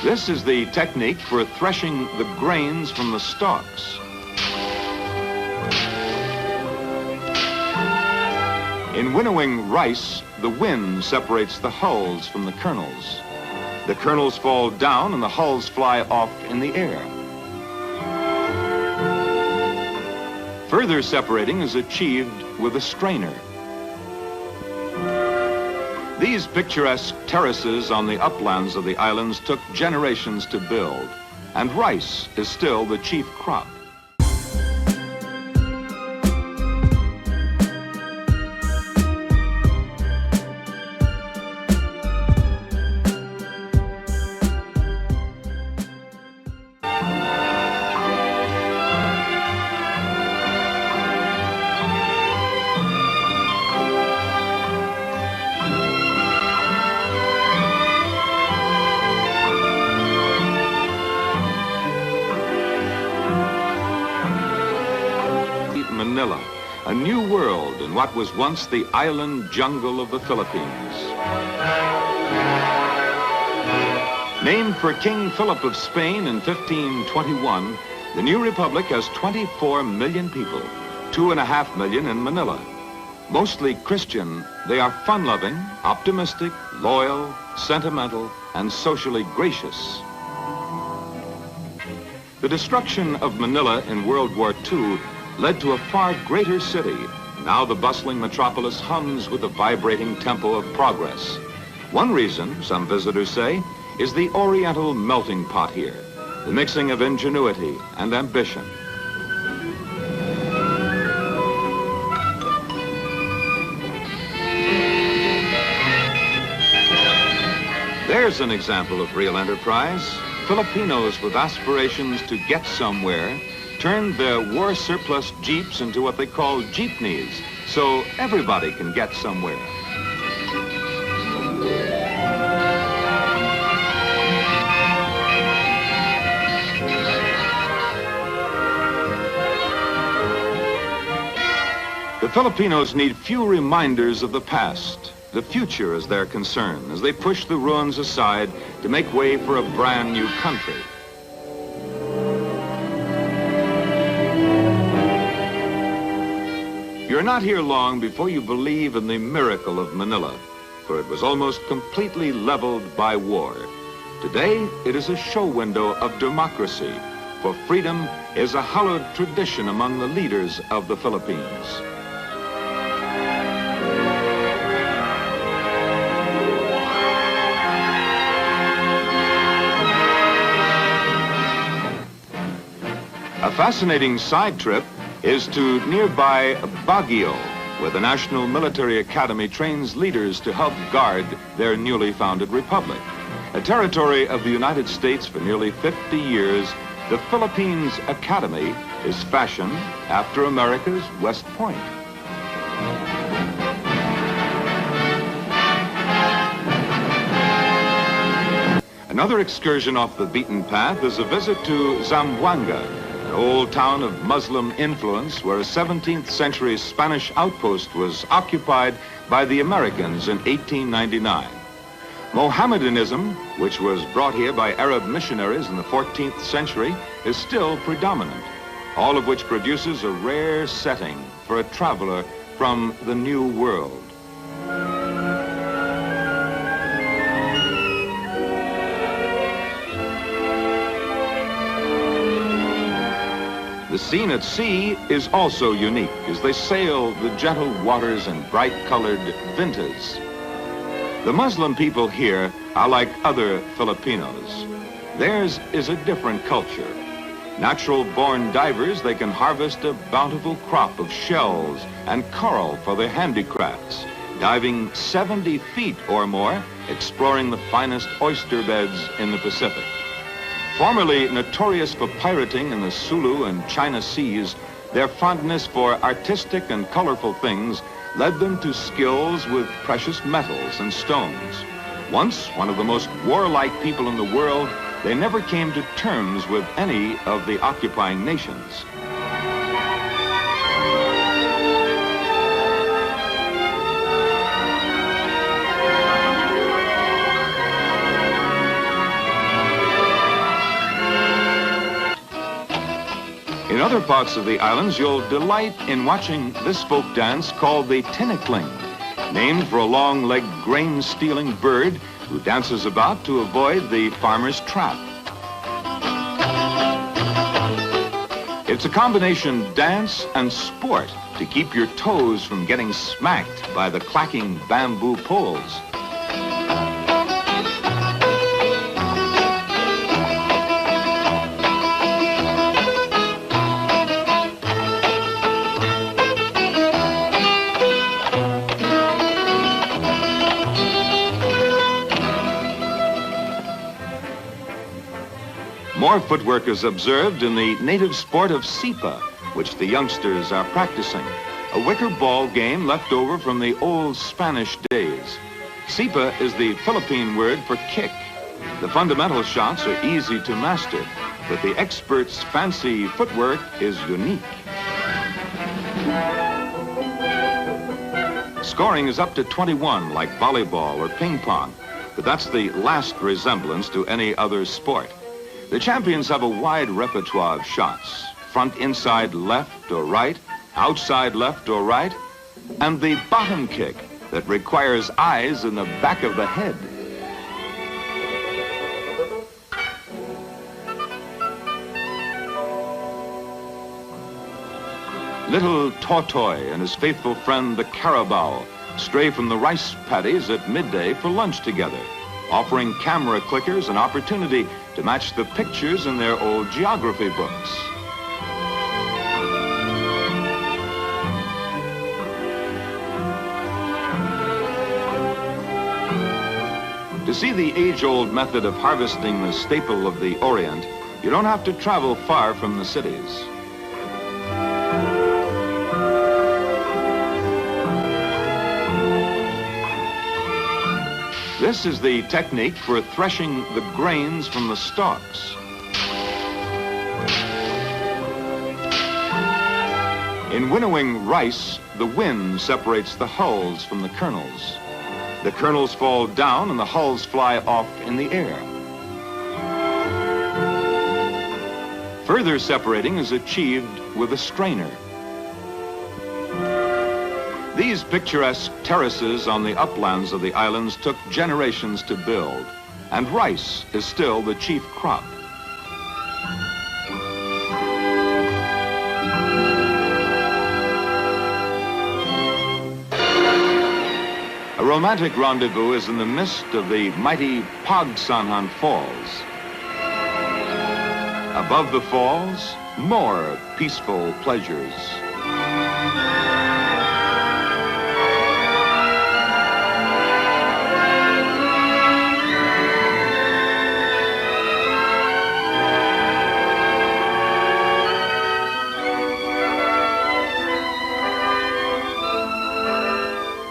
This is the technique for threshing the grains from the stalks. In winnowing rice, the wind separates the hulls from the kernels. The kernels fall down and the hulls fly off in the air. Further separating is achieved with a strainer. These picturesque terraces on the uplands of the islands took generations to build, and rice is still the chief crop. Manila, a new world in what was once the island jungle of the Philippines. Named for King Philip of Spain in 1521, the new republic has 24 million people, 2.5 million in Manila. Mostly Christian, they are fun-loving, optimistic, loyal, sentimental, and socially gracious. The destruction of Manila in World War II led to a far greater city. Now the bustling metropolis hums with the vibrating tempo of progress. One reason, some visitors say, is the oriental melting pot here, the mixing of ingenuity and ambition. There's an example of real enterprise. Filipinos with aspirations to get somewhere turned their war surplus jeeps into what they call jeepneys, so everybody can get somewhere. The Filipinos need few reminders of the past. The future is their concern as they push the ruins aside to make way for a brand new country. You're not here long before you believe in the miracle of Manila, for it was almost completely leveled by war. Today, it is a show window of democracy, for freedom is a hallowed tradition among the leaders of the Philippines. A fascinating side trip is to nearby Baguio, where the National Military Academy trains leaders to help guard their newly founded republic. A territory of the United States for nearly 50 years, the Philippines Academy is fashioned after America's West Point. Another excursion off the beaten path is a visit to Zamboanga, an old town of Muslim influence where a 17th century Spanish outpost was occupied by the Americans in 1899. Mohammedanism, which was brought here by Arab missionaries in the 14th century, is still predominant, all of which produces a rare setting for a traveler from the New World. The scene at sea is also unique as they sail the gentle waters in bright-colored vintas. The Muslim people here are like other Filipinos. Theirs is a different culture. Natural-born divers, they can harvest a bountiful crop of shells and coral for their handicrafts, diving 70 feet or more, exploring the finest oyster beds in the Pacific. Formerly notorious for pirating in the Sulu and China seas, their fondness for artistic and colorful things led them to skills with precious metals and stones. Once one of the most warlike people in the world, they never came to terms with any of the occupying nations. other parts of the islands, you'll delight in watching this folk dance called the tinikling, named for a long-legged grain-stealing bird who dances about to avoid the farmer's trap. It's a combination dance and sport to keep your toes from getting smacked by the clacking bamboo poles. More footwork is observed in the native sport of sipa, which the youngsters are practicing, a wicker ball game left over from the old Spanish days. Sipa is the Philippine word for kick. The fundamental shots are easy to master, but the expert's fancy footwork is unique. Scoring is up to 21, like volleyball or ping pong, but that's the last resemblance to any other sport. The champions have a wide repertoire of shots, front, inside, left or right, outside, left or right, and the bottom kick that requires eyes in the back of the head. Little Tortoy and his faithful friend the carabao stray from the rice paddies at midday for lunch together, offering camera clickers an opportunity to match the pictures in their old geography books. To see the age-old method of harvesting the staple of the Orient, you don't have to travel far from the cities. This is the technique for threshing the grains from the stalks. In winnowing rice, the wind separates the hulls from the kernels. The kernels fall down and the hulls fly off in the air. Further separating is achieved with a strainer. These picturesque terraces on the uplands of the islands took generations to build, and rice is still the chief crop. A romantic rendezvous is in the midst of the mighty Pagsanhan Falls. Above the falls, more peaceful pleasures.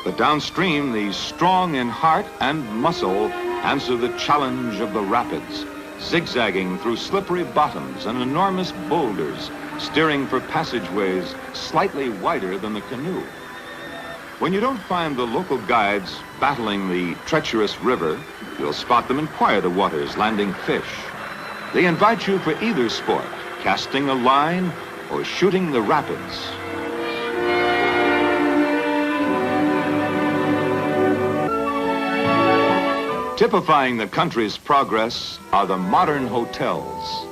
But downstream, the strong in heart and muscle answer the challenge of the rapids, zigzagging through slippery bottoms and enormous boulders, steering for passageways slightly wider than the canoe. When you don't find the local guides battling the treacherous river, you'll spot them in quieter waters landing fish. They invite you for either sport, casting a line or shooting the rapids. Typifying the country's progress are the modern hotels.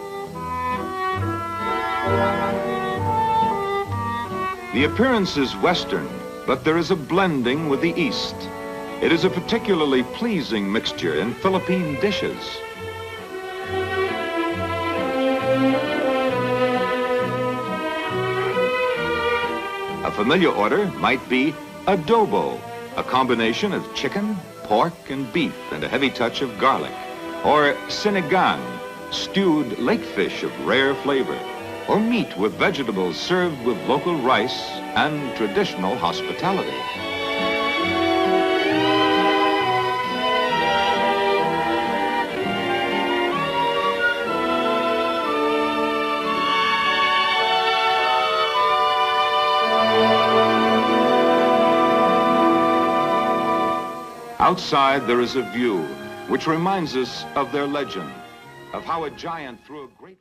The appearance is Western, but there is a blending with the East. It is a particularly pleasing mixture in Philippine dishes. A familiar order might be adobo, a combination of chicken, pork and beef and a heavy touch of garlic. Or sinigang, stewed lake fish of rare flavor. Or meat with vegetables served with local rice and traditional hospitality. Outside there is a view which reminds us of their legend, of how a giant threw a great